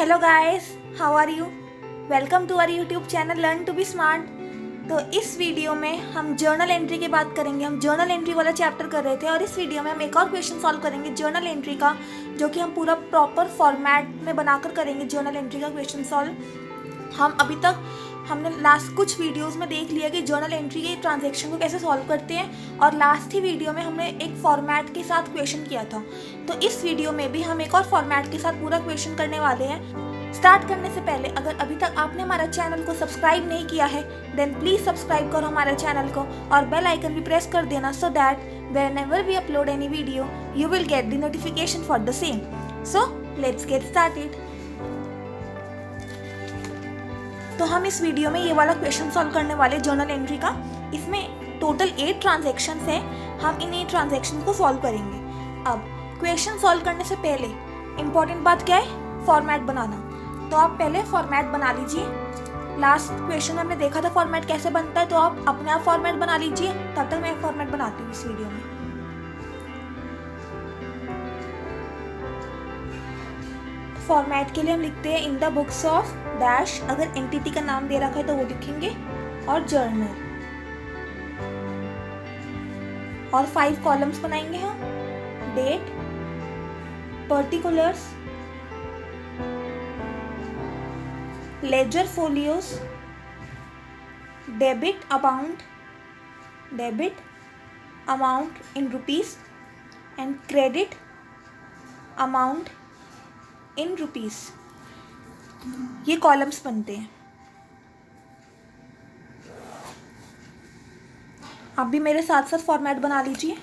Hello guys, how are you? Welcome to our YouTube channel learn to be smart. तो इस video में हम journal entry की बात करेंगे। हम जर्नल एंट्री वाला चैप्टर कर रहे थे और इस वीडियो में हम एक और क्वेश्चन सॉल्व करेंगे जर्नल एंट्री का, जो कि हम पूरा प्रॉपर फॉर्मेट में बनाकर करेंगे जर्नल एंट्री का क्वेश्चन सॉल्व। हमने लास्ट कुछ वीडियोस में देख लिया कि जर्नल एंट्री के ट्रांजैक्शन को कैसे सॉल्व करते हैं और लास्ट ही वीडियो में हमने एक फॉर्मेट के साथ क्वेश्चन किया था। तो इस वीडियो में भी हम एक और फॉर्मेट के साथ पूरा क्वेश्चन करने वाले हैं। स्टार्ट करने से पहले अगर अभी तक आपने हमारा चैनल को सब्सक्राइब नहीं किया है देन प्लीज़ सब्सक्राइब करो हमारे चैनल को और बेल आइकन भी प्रेस कर देना so that whenever we upload any video you will get the notification for the same. So let's get started. तो हम इस वीडियो में ये वाला क्वेश्चन सॉल्व करने वाले जर्नल एंट्री का। इसमें टोटल 8 ट्रांजैक्शंस हैं। हम इन 8 ट्रांजैक्शन को सॉल्व करेंगे। अब क्वेश्चन सॉल्व करने से पहले इंपॉर्टेंट बात क्या है? फॉर्मेट बनाना। तो आप पहले फॉर्मेट बना लीजिए। लास्ट क्वेश्चन हमने देखा था फॉर्मेट कैसे बनता है, तो आप अपने आप फॉर्मेट बना लीजिए। तब तक मैं फॉर्मेट बनाती हूँ इस वीडियो में। फॉर्मेट के लिए हम लिखते हैं इन द बुक्स ऑफ डैश, अगर एंटिटी का नाम दे रखा है तो वो लिखेंगे, और जर्नल, और 5 कॉलम्स बनाएंगे हम। Date, particulars, ledger folios, debit amount in rupees and credit amount in rupees. ये कॉलम्स बनते हैं। आप भी मेरे साथ साथ फॉर्मेट बना लीजिए,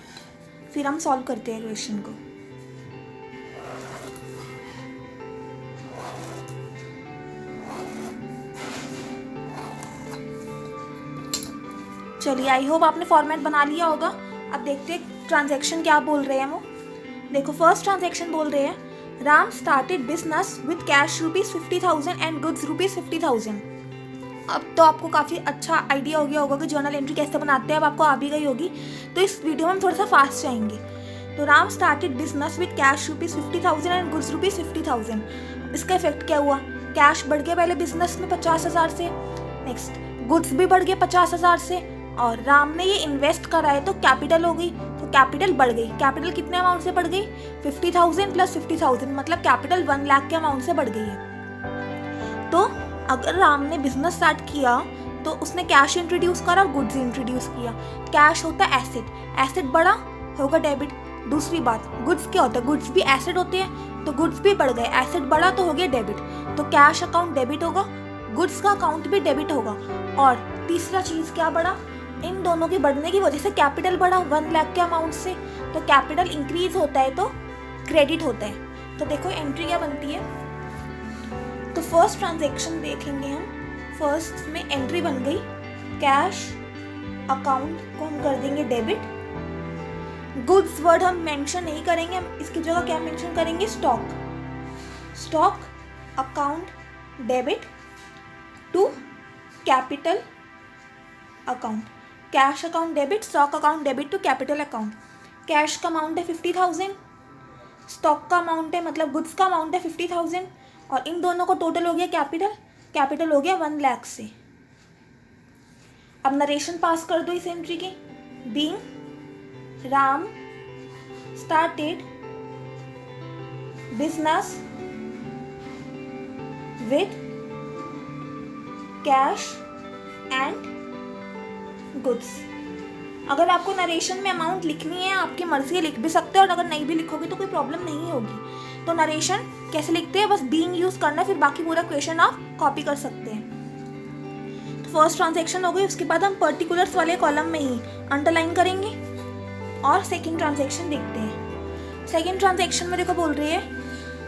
फिर हम सॉल्व करते हैं क्वेश्चन को। चलिए, आई होप आपने फॉर्मेट बना लिया होगा। अब देखते हैं ट्रांजैक्शन क्या बोल रहे हैं वो। देखो, फर्स्ट ट्रांजैक्शन बोल रहे हैं Ram started business with cash ₹50,000 and goods ₹50,000। अब तो आपको काफ़ी अच्छा आइडिया हो गया होगा कि जर्नल एंट्री कैसे बनाते हैं। अब आपको आ भी गई होगी, तो इस वीडियो में हम थोड़ा सा फास्ट जाएंगे। तो Ram started business with cash ₹50,000 and goods ₹50,000। इसका इफेक्ट क्या हुआ? कैश बढ़ गया पहले बिजनेस में 50,000 से, नेक्स्ट गुड्स भी बढ़ गए 50,000 से, और राम ने ये इन्वेस्ट करा है तो कैपिटल हो गई, तो कैपिटल बढ़ गई। कैपिटल कितने अमाउंट से बढ़ गई? 50,000 प्लस 50,000, मतलब कैपिटल 1 लाख के अमाउंट से बढ़ गई है। तो अगर राम ने बिजनेस स्टार्ट किया तो उसने कैश इंट्रोड्यूस करा और गुड्स इंट्रोड्यूस किया। कैश होता है एसेट, एसेट बढ़ा होगा डेबिट। दूसरी बात, गुड्स क्या होता है? गुड्स भी एसेट होते हैं, तो गुड्स भी बढ़ गए, एसेट बढ़ा तो हो गया डेबिट। तो कैश अकाउंट डेबिट होगा, गुड्स का अकाउंट भी डेबिट होगा। और तीसरा चीज़ क्या बढ़ा? इन दोनों के बढ़ने की वजह से कैपिटल बढ़ा 1 लाख के अमाउंट से, तो कैपिटल इंक्रीज होता है तो क्रेडिट होता है। तो देखो एंट्री क्या बनती है। तो फर्स्ट ट्रांजैक्शन देखेंगे हम। फर्स्ट में एंट्री बन गई, कैश अकाउंट को हम कर देंगे डेबिट। गुड्स वर्ड हम मेंशन नहीं करेंगे, हम इसकी जगह क्या मेंशन करेंगे? Stock account debit to capital account. Cash account debit, stock account debit to capital account. Cash का अमाउंट है 50,000, स्टॉक का अमाउंट है मतलब गुड्स का अमाउंट है 50,000, और इन दोनों को टोटल हो गया कैपिटल हो गया 1 लाख से। अब नरेशन पास कर दो इस एंट्री की। Being Ram started business with cash and goods. अगर आपको नरेशन में अमाउंट लिखनी है आपकी मर्जी से लिख भी सकते हो, और अगर नहीं भी लिखोगे तो कोई प्रॉब्लम नहीं होगी। तो नरेशन कैसे लिखते हैं? बस बीइंग यूज करना, फिर बाकी पूरा क्वेश्चन आप कॉपी कर सकते हैं। तो फर्स्ट ट्रांजैक्शन हो गई। उसके बाद हम पर्टिकुलर्स वाले कॉलम में ही अंडरलाइन करेंगे और सेकेंड ट्रांजैक्शन देखते हैं। सेकेंड ट्रांजैक्शन में देखो बोल रही है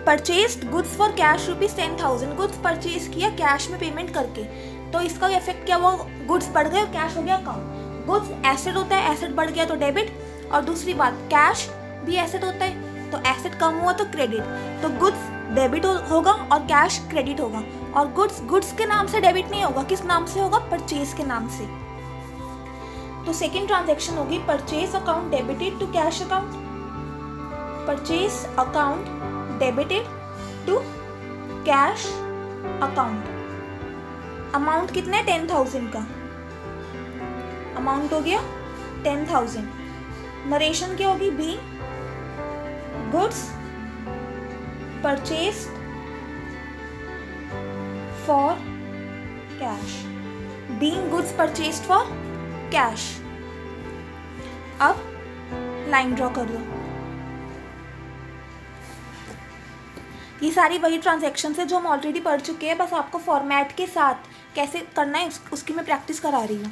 purchased goods for cash ₹10,000। Goods purchase किया कैश में पेमेंट करके, तो इसका इफेक्ट क्या हुआ? गुड्स बढ़ गए और कैश हो गया अकाउंट। गुड्स एसेट होता है, एसेट बढ़ गया तो डेबिट, और दूसरी बात कैश भी एसेट होता है, तो एसेट कम हुआ तो क्रेडिट। तो गुड्स डेबिट होगा और कैश क्रेडिट होगा। और गुड्स के नाम से डेबिट नहीं होगा, किस नाम से होगा? परचेज के नाम से। तो सेकेंड ट्रांजैक्शन होगी purchase account debited to cash account, purchase account debited to cash account. Amount कितना है 10,000 का, अमाउंट हो गया 10,000। नरेशन क्या होगी, be goods purchased for cash, being goods purchased for cash. अब लाइन ड्रॉ कर दो। ये सारी वही ट्रांजैक्शन है जो हम ऑलरेडी पढ़ चुके हैं, बस आपको फॉर्मेट के साथ कैसे करना है उसकी मैं प्रैक्टिस करा रही हूँ।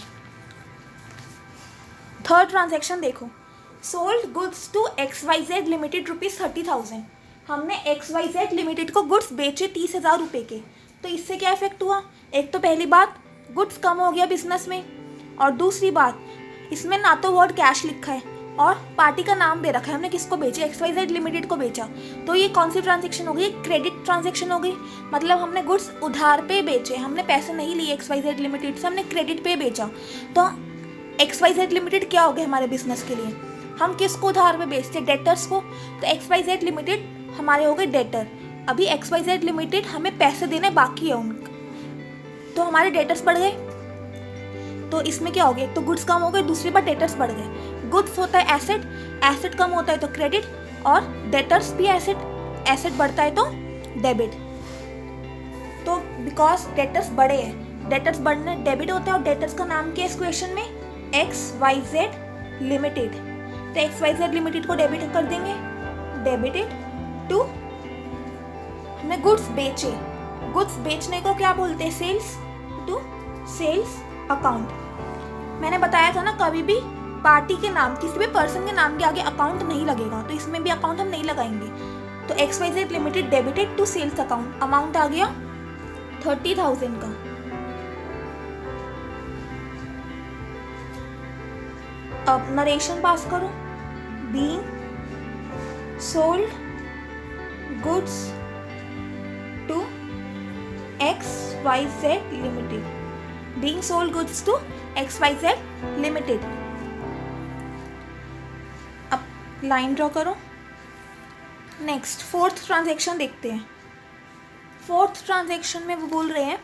थर्ड ट्रांजैक्शन देखो, sold goods to XYZ limited ₹30,000। हमने XYZ लिमिटेड को गुड्स बेचे 30,000 रुपये के। तो इससे क्या इफेक्ट हुआ, एक तो पहली बात गुड्स कम हो गया बिजनेस में, और दूसरी बात इसमें ना तो वर्ड कैश लिखा है और पार्टी का नाम दे रखा है, हमने किसको बेचे, XYZ लिमिटेड को बेचा। तो ये कौन सी ट्रांजैक्शन हो गई, क्रेडिट ट्रांजैक्शन हो गई। मतलब हमने गुड्स उधार पे बेचे, हमने पैसे नहीं लिए XYZ लिमिटेड से, हमने क्रेडिट पे बेचा। तो XYZ लिमिटेड क्या हो गया हमारे बिजनेस के लिए, हम किसको उधार पे बेचते, डेटर्स को। तो XYZ लिमिटेड हमारे हो गए डेटर। अभी XYZ लिमिटेड हमें पैसे देने बाकी है उनका, तो हमारे डेटर्स बढ़ गए। तो इसमें क्या हो गया, एक तो गुड्स कम हो गए, दूसरी बार डेटर्स बढ़ गए। गुड्स होता है एसेट, एसेट कम होता है तो क्रेडिट, और डेटर्स भी एसेट, एसेट बढ़ता है तो डेबिट। तो बिकॉज डेटर्स बढ़े हैं, डेटर्स बढ़ने डेबिट होता है, और डेटर्स का नाम क्या है इस क्वेश्चन में, XYZ लिमिटेड। तो XYZ लिमिटेड को डेबिट कर देंगे, डेबिटेड टू, हमने गुड्स बेचे, गुड्स बेचने को क्या बोलते हैं, सेल्स, टू सेल्स अकाउंट। मैंने बताया था ना, कभी भी पार्टी के नाम, किसी भी पर्सन के नाम के आगे अकाउंट नहीं लगेगा, तो इसमें भी अकाउंट हम नहीं लगाएंगे। तो XYZ limited debited to sales account, amount आ गया 30,000 का। अब नरेशन पास करो, being sold goods to XYZ limited, being sold goods to XYZ limited. अब लाइन ड्रॉ करो। नेक्स्ट फोर्थ ट्रांजैक्शन देखते हैं। फोर्थ ट्रांजैक्शन में वो बोल रहे हैं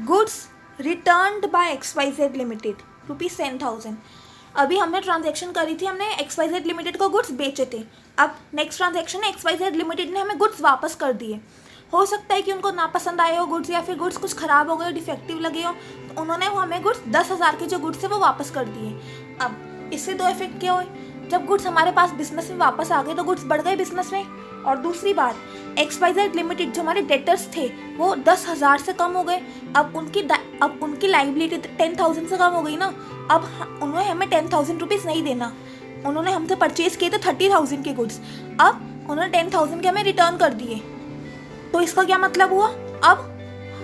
goods returned by XYZ limited ₹10,000। अभी हमने ट्रांजैक्शन करी थी, हमने XYZ लिमिटेड को गुड्स बेचे थे। अब नेक्स्ट ट्रांजैक्शन है, XYZ लिमिटेड ने हमें गुड्स वापस कर दिए। हो सकता है कि उनको ना पसंद आए हो गुड्स, या फिर गुड्स कुछ ख़राब हो गए, डिफेक्टिव लगे हो, तो उन्होंने वो हमें गुड्स 10,000 के जो गुड्स है वो वापस कर दिए। अब इससे दो इफेक्ट क्या हुए, जब गुड्स हमारे पास बिजनेस में वापस आ गए तो गुड्स बढ़ गए बिजनेस में, और दूसरी बात XYZ लिमिटेड जो हमारे डेटर्स थे वो 10,000 से कम हो गए। अब उनकी लाइबिलिटी 10,000 से कम हो गई ना। अब उन्होंने हमें 10,000 रुपीज़ नहीं देना, उन्होंने हमसे परचेज किए थे 30,000 के गुड्स, अब उन्होंने 10,000 के हमें रिटर्न कर दिए। तो इसका क्या मतलब हुआ, अब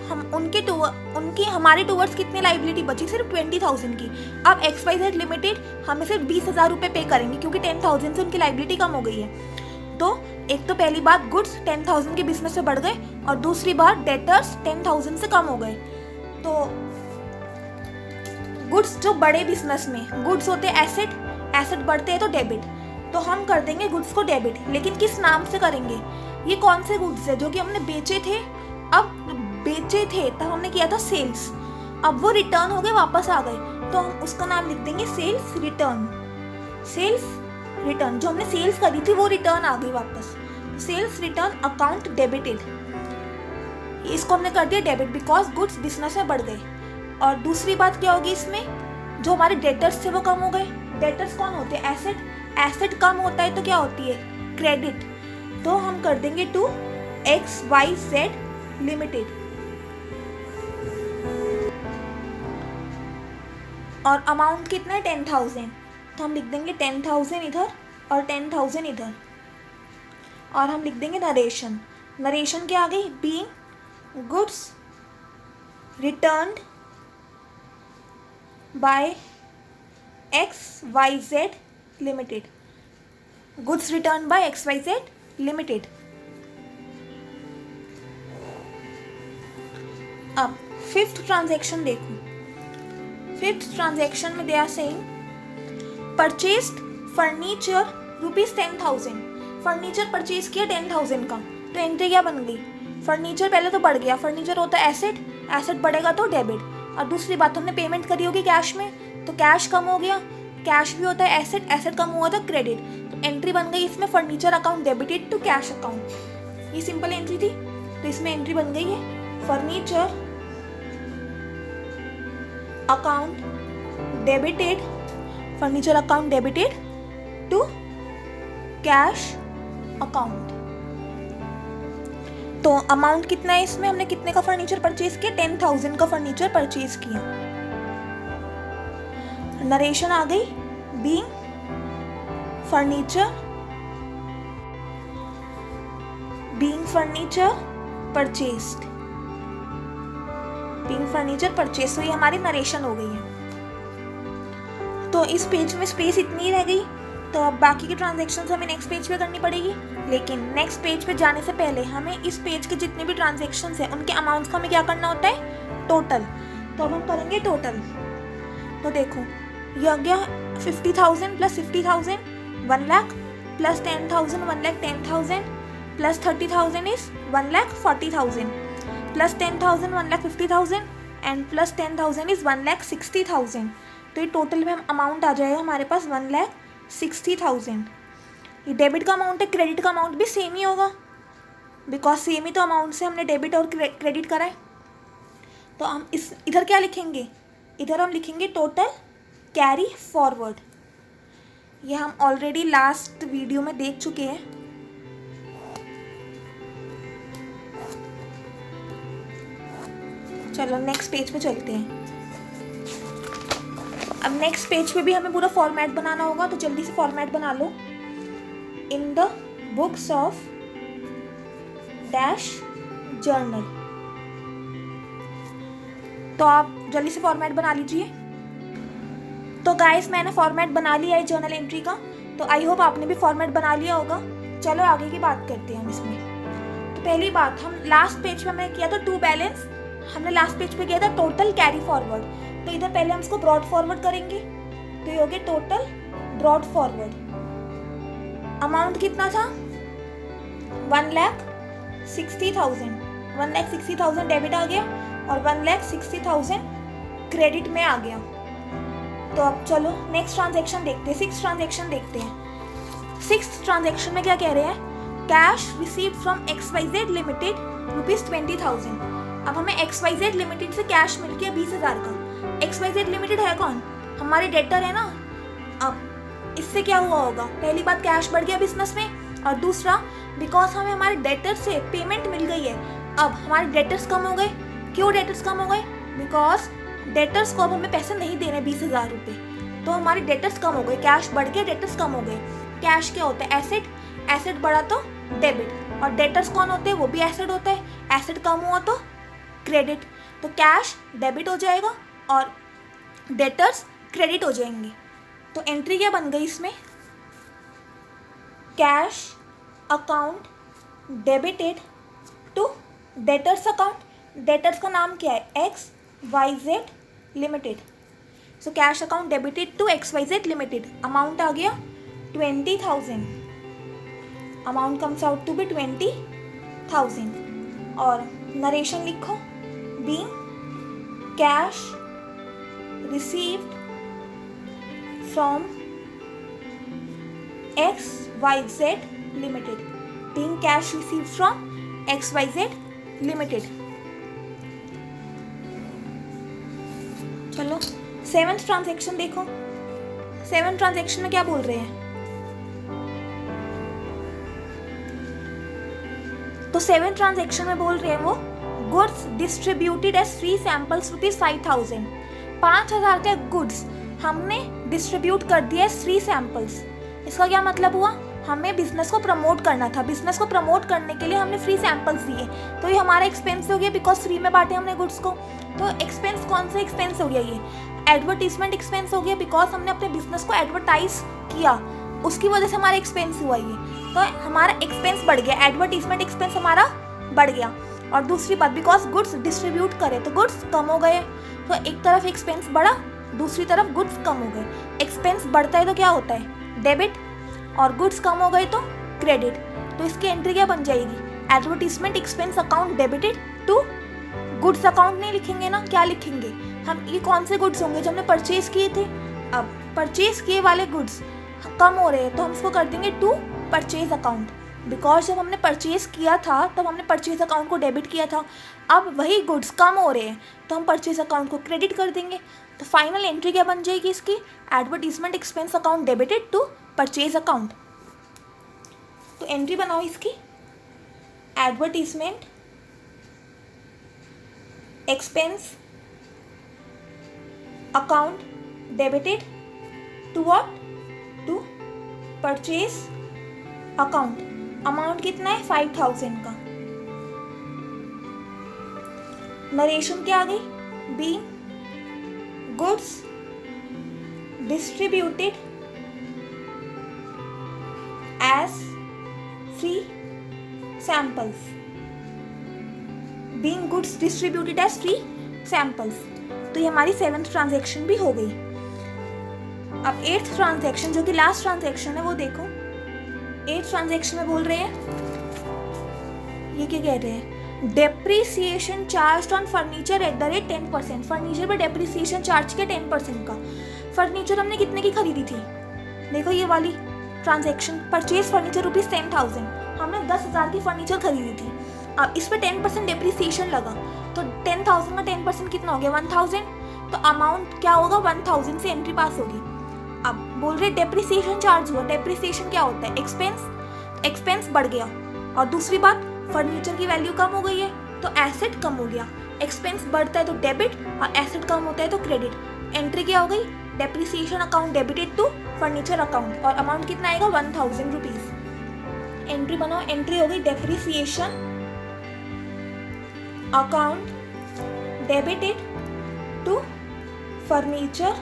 हम उनकी हमारे टूवर्ड्स कितनी लाइबिलिटी बची, सिर्फ 20,000 की। अब XYZ लिमिटेड हमें सिर्फ 20,000 रुपये पे करेंगे, क्योंकि 10,000 से उनकी लाइबिलिटी कम हो गई है। तो एक तो पहली बात गुड्स 10,000 के बिजनेस में बढ़ गए, और दूसरी बात डेटर्स 10,000 से कम हो गए। तो गुड्स जो बड़े बिजनेस में, गुड्स होते हैं एसेट, एसेट बढ़ते हैं तो डेबिट, तो हम कर देंगे गुड्स को डेबिट। लेकिन किस नाम से करेंगे, ये कौन से गुड्स है जो कि हमने बेचे थे, अब बेचे थे तब हमने किया था सेल्स, अब वो रिटर्न हो गए, वापस आ गए, तो हम उसका नाम लिख देंगे सेल्स रिटर्न। सेल्स रिटर्न, जो हमने सेल्स करी थी वो रिटर्न आ गई वापस, सेल्स रिटर्न अकाउंट डेबिटेड। इसको हमने कर दिया डेबिट बिकॉज गुड्स बिजनेस में बढ़ गए। और दूसरी बात क्या होगी इसमें, जो हमारे डेटर्स थे वो कम हो गए। डेटर्स कौन होते हैं, एसेट, एसेट कम होता है तो क्या होती है, क्रेडिट। तो हम कर देंगे टू XYZ लिमिटेड, और अमाउंट कितना है 10,000, तो हम लिख देंगे 10,000 इधर और 10,000 इधर, और हम लिख देंगे नरेशन। नरेशन क्या आ गई, being goods returned by XYZ limited, goods return by XYZ limited. अब फिफ्थ ट्रांजैक्शन देखो। फिफ्थ ट्रांजैक्शन में they are saying purchased furniture ₹10,000। Furniture purchase किया 10,000 का, तो एंट्री क्या बन गई, फर्नीचर पहले तो बढ़ गया, फर्नीचर होता है एसेट, एसेट बढ़ेगा तो डेबिट। और दूसरी बात हमने पेमेंट करी होगी कैश में, तो कैश कम हो गया, कैश भी होता है एसेट, एसेट कम हुआ तो क्रेडिट। तो एंट्री बन गई इसमें furniture account debited to cash account. ये सिंपल एंट्री थी, तो इसमें एंट्री बन गई है furniture account debited, furniture account debited to cash account. तो अमाउंट कितना है इसमें, हमने कितने का फर्नीचर परचेज किया, 10,000 का फर्नीचर परचेज किया। नरेशन आ गई, being furniture purchased, being furniture purchase, तो ये हमारी नरेशन हो गई है। तो इस पेज में स्पेस इतनी रह गई, तो अब बाकी की ट्रांजैक्शंस हमें नेक्स्ट पेज पे करनी पड़ेगी। लेकिन नेक्स्ट पेज पे जाने से पहले हमें इस पेज के जितने भी ट्रांजैक्शंस हैं उनके अमाउंट्स का हमें क्या करना होता है, टोटल। तो अब हम करेंगे टोटल। तो देखो ये आ गया 50,000 plus 50,000 1 lakh, plus 10,000 1 lakh 10,000, plus 30,000 is 1 lakh 40,000, plus 10,000 1 lakh 50,000 and plus 10,000 is 1 lakh 60,000। तो ये टोटल में अमाउंट आ जाएगा हमारे पास 1 लाख 60,000। ये डेबिट का अमाउंट है, क्रेडिट का अमाउंट भी सेम ही होगा, बिकॉज सेम ही तो अमाउंट से हमने डेबिट और क्रेडिट करा है। तो हम इधर क्या लिखेंगे, इधर हम लिखेंगे टोटल कैरी फॉरवर्ड। ये हम ऑलरेडी लास्ट वीडियो में देख चुके हैं। चलो नेक्स्ट पेज पे चलते हैं। अब नेक्स्ट पेज पे भी हमें पूरा फॉर्मेट बनाना होगा, तो जल्दी से फॉर्मेट बना लो। In the books of dash journal, तो आप जल्दी से फॉर्मेट बना लीजिए। तो गाइस मैंने फॉर्मेट बना लिया है जर्नल एंट्री का, तो आई होप आपने भी फॉर्मेट बना लिया होगा। चलो आगे की बात करते हैं हम इसमें। तो पहली बात, हम लास्ट पेज पे हमने किया था टू बैलेंस, हमने लास्ट पेज पे किया था टोटल कैरी फॉरवर्ड। तो इधर पहले हम इसको ब्रॉड फॉरवर्ड करेंगे, तो ये हो गया टोटल ब्रॉड फॉरवर्ड। अमाउंट कितना था, 1,60,000, 1,60,000 डेबिट आ गया और 1,60,000 क्रेडिट में आ गया। तो अब चलो नेक्स्ट ट्रांजैक्शन देखते हैं, 6th ट्रांजैक्शन देखते हैं। 6th ट्रांजैक्शन में क्या कह रहे हैं, cash received from XYZ limited ₹20,000। अब हमें XYZ लिमिटेड से कैश मिल गया 20,000 का। XYZ लिमिटेड है कौन, हमारे डेटर है ना। अब इससे क्या हुआ होगा, पहली बात कैश बढ़ गया बिजनेस में, और दूसरा बिकॉज हमें हमारे डेटर से पेमेंट मिल गई है, अब हमारे डेटर्स कम हो गए। क्यों डेटर्स कम हो गए, बिकॉज डेटर्स को अब हमें पैसे नहीं देने 20,000 रुपये, तो हमारे डेटर्स कम हो गए। कैश बढ़ गया, डेटर्स कम हो गए। कैश क्या होता है, एसेट, एसेट बढ़ा तो डेबिट, और डेटर्स कौन होते हैं, वो भी एसेट होता है। एसेट कम हुआ तो क्रेडिट, तो कैश डेबिट हो जाएगा और डेटर्स क्रेडिट हो जाएंगे। तो एंट्री क्या बन गई इसमें, cash account debited to debtors account. Debtors का नाम क्या है, XYZ limited. So cash account debited to XYZ limited. Amount आ गया 20,000, amount comes out to be 20,000। और नरेशन लिखो, being cash received from XYZ limited, being cash received from XYZ limited. चलो 7th transaction देखो। 7th ट्रांजैक्शन में क्या बोल रहे हैं, तो 7th ट्रांजैक्शन में बोल रहे हैं वो goods distributed as free samples ₹5,000। 5,000 के गुड्स हमने डिस्ट्रीब्यूट कर दिया एज फ्री सैंपल्स। इसका क्या मतलब हुआ, हमें बिजनेस को प्रमोट करना था, बिजनेस को प्रमोट करने के लिए हमने फ्री सैंपल्स दिए, तो ये हमारा एक्सपेंस हो गया, बिकॉज फ्री में बांटे हमने गुड्स को। तो एक्सपेंस कौन सा एक्सपेंस हो गया, ये एडवर्टीजमेंट एक्सपेंस हो गया, बिकॉज हमने अपने बिजनेस को एडवर्टाइज किया, उसकी वजह से हमारा एक्सपेंस हुआ ये। तो हमारा एक्सपेंस बढ़ गया, एडवर्टीजमेंट एक्सपेंस हमारा बढ़ गया। और दूसरी बात, बिकॉज गुड्स डिस्ट्रीब्यूट करे तो गुड्स कम हो गए, तो एक तरफ एक्सपेंस बढ़ा, दूसरी तरफ गुड्स कम हो गए। एक्सपेंस बढ़ता है तो क्या होता है, डेबिट, और गुड्स कम हो गए तो क्रेडिट। तो इसकी एंट्री क्या बन जाएगी, advertisement expense account debited to goods account नहीं लिखेंगे ना, क्या लिखेंगे हम, ये कौन से गुड्स होंगे जो हमने परचेज किए थे। अब परचेज किए वाले गुड्स कम हो रहे हैं तो हम इसको कर देंगे टू परचेज अकाउंट, बिकॉज जब हमने परचेज किया था तब हमने परचेज अकाउंट को डेबिट किया था। अब वही गुड्स कम हो रहे हैं तो हम परचेज अकाउंट को क्रेडिट कर देंगे। तो फाइनल एंट्री क्या बन जाएगी इसकी, advertisement expense account debited to purchase account. तो एंट्री बनाओ इसकी, advertisement expense account debited to what, to purchase account. Amount कितना है 5000 का। नरेशन क्या आ गई, being goods distributed as free samples, being goods distributed as free samples. तो ये हमारी 7th ट्रांजैक्शन भी हो गई। अब 8th ट्रांजैक्शन जो कि लास्ट ट्रांजैक्शन है वो देखो। 8th ट्रांजैक्शन में बोल रहे हैं, ये क्या कह रहे हैं, depreciation charge on furniture at the rate 10%। Furniture पर डेप्रीसिएशन चार्ज किया 10% का। फर्नीचर हमने कितने की खरीदी थी, देखो ये वाली ट्रांजैक्शन, परचेज फर्नीचर रुपीज 10,000, हमने 10,000 की फर्नीचर खरीदी थी। अब इस पर 10% डेप्रीसिएशन लगा तो 10,000 का 10% कितना हो गया 1,000। तो अमाउंट क्या होगा 1,000 से एंट्री पास होगी। अब बोल रहे डेप्रिसिएशन चार्ज हुआ, डेप्रिसिएशन क्या होता है, एक्सपेंस बढ़ गया। और दूसरी बात, फर्नीचर की वैल्यू कम हो गई है तो एसेट कम हो गया। एक्सपेंस बढ़ता है तो डेबिट और एसेट कम होता है तो क्रेडिट। एंट्री क्या हो गई, depreciation account debited to furniture account, और अमाउंट कितना आएगा 1,000 रुपीज। एंट्री बनाओ, एंट्री हो गई depreciation account debited to furniture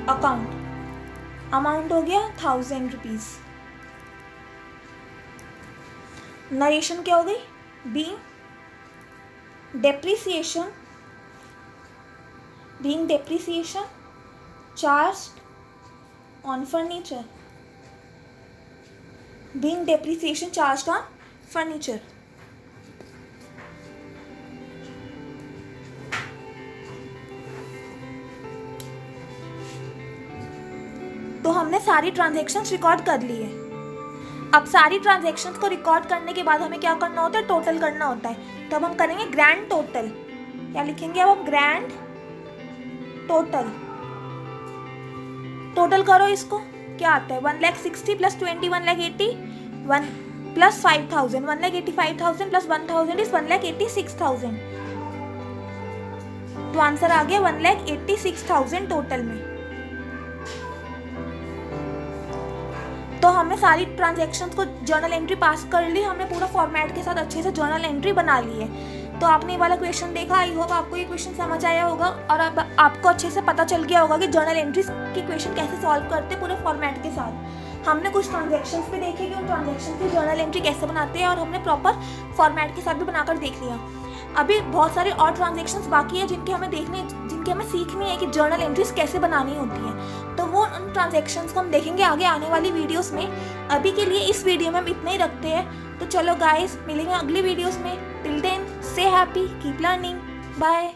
account, amount हो गया 1,000 रुपीज। नरेशन क्या हो गई, being depreciation charged on furniture, being depreciation charged on furniture. तो हमने सारी ट्रांजैक्शंस रिकॉर्ड कर ली है। अब सारी ट्रांजैक्शंस को रिकॉर्ड करने के बाद हमें क्या करना होता है, टोटल करना होता है। तब हम करेंगे ग्रैंड टोटल। क्या लिखेंगे अब हम, ग्रैंड टोटल। टोटल करो इसको, क्या आता है 1,60,000 प्लस 20 1,80,000 1 प्लस 5,000 1,85,000 प्लस 1,000 इज 1,86,000। तो आंसर आ गया 1,86,000 टोटल में। तो हमने सारी ट्रांजैक्शंस को जर्नल एंट्री पास कर ली, हमने पूरा फॉर्मेट के साथ अच्छे से जर्नल एंट्री बना ली है। तो आपने ये वाला क्वेश्चन देखा, आई होप आपको ये क्वेश्चन समझ आया होगा और अब आपको अच्छे से पता चल गया होगा कि जर्नल एंट्रीज के क्वेश्चन कैसे सॉल्व करते हैं पूरे फॉर्मेट के साथ। हमने कुछ ट्रांजैक्शंस पे देखे कि उन ट्रांजैक्शन की जर्नल एंट्री कैसे बनाते हैं और हमने प्रॉपर फॉर्मेट के साथ भी बनाकर देख लिया। अभी बहुत सारे और ट्रांजैक्शंस बाकी है जिनके हमें सीखनी है कि जर्नल एंट्रीज कैसे बनानी होती है। तो वो उन ट्रांजैक्शंस को हम देखेंगे आगे आने वाली वीडियोस में। अभी के लिए इस वीडियो में हम इतना ही रखते हैं। तो चलो गाइस, मिलेंगे अगली वीडियोस में। Till then stay happy, keep learning, bye.